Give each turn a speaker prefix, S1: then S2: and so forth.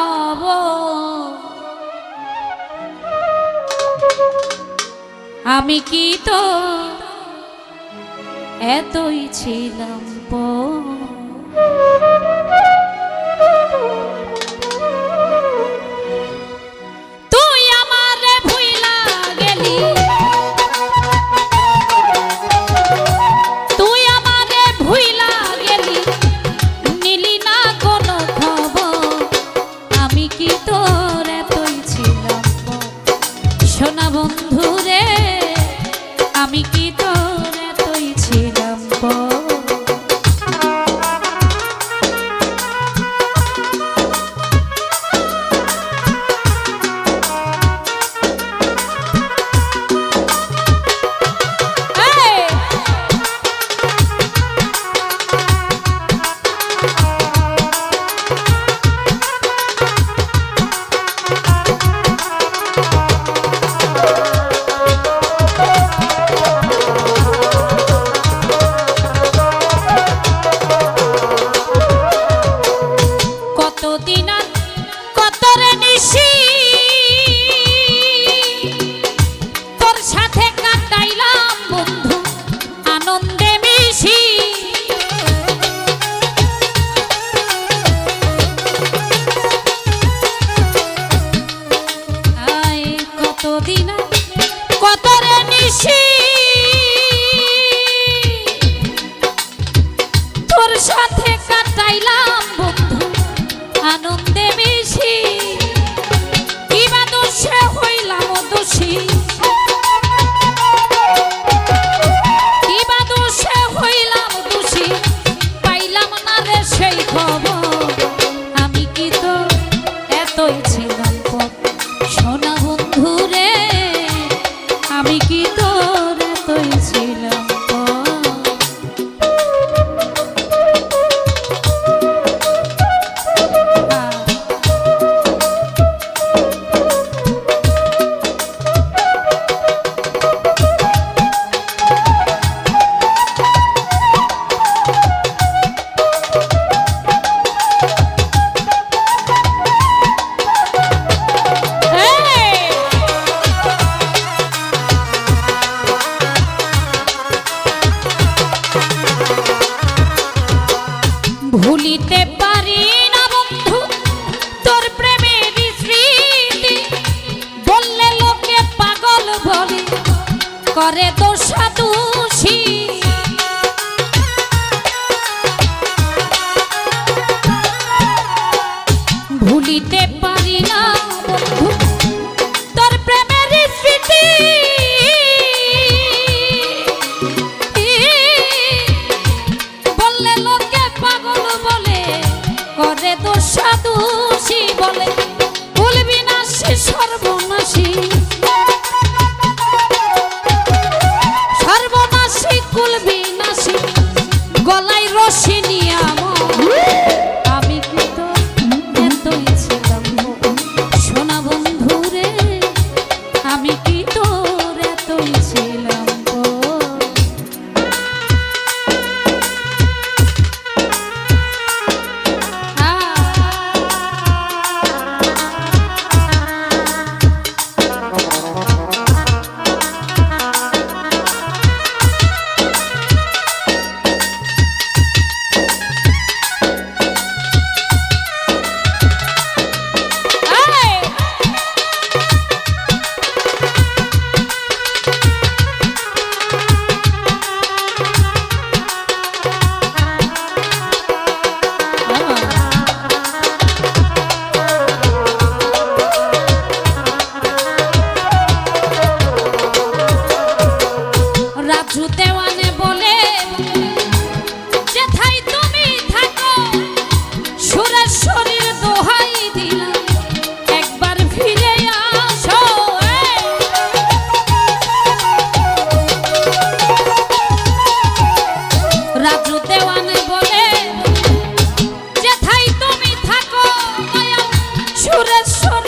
S1: খব আমি কি তো এতই ছিলাম তুই আমারে ভুইলা গেলি তুই আমারে ভুইলা গেলি নিলি না কোনো খবর আমি কি তোর এতই ছিলাম সোনা বন্ধু রে আমি কি তোর এতই ছিলাম তোর সাথে কাটাইলাম বন্ধু আনন্দে মিশি কিবা দোষে হইলাম দোষী কিবা দোষে হইলাম দোষী পাইলাম না রে সেই খবর আমি কি তো এতই ছিলাম সোনা বন্ধু রে আমি কি তোর এতই ছিলাম ভুলিতে পারি না বন্ধু তোর প্রেমের স্মৃতি বললে লোকে পাগল বলে করে দোষাদোষী ভুলিতে পারি না বন্ধু তোর প্রেমের স্মৃতি বললে লোকে পাগল বলে করে দোষাদোষী বলে ভুলবি না সে সর্বনাশী সর্বনাশী কুলবি নাশী গলায় রশি নিয়ে আমি কি তো এতই ছিলাম সোনা বন্ধু রে আমি কি তোর এতই ছিলাম সুরেশ্বর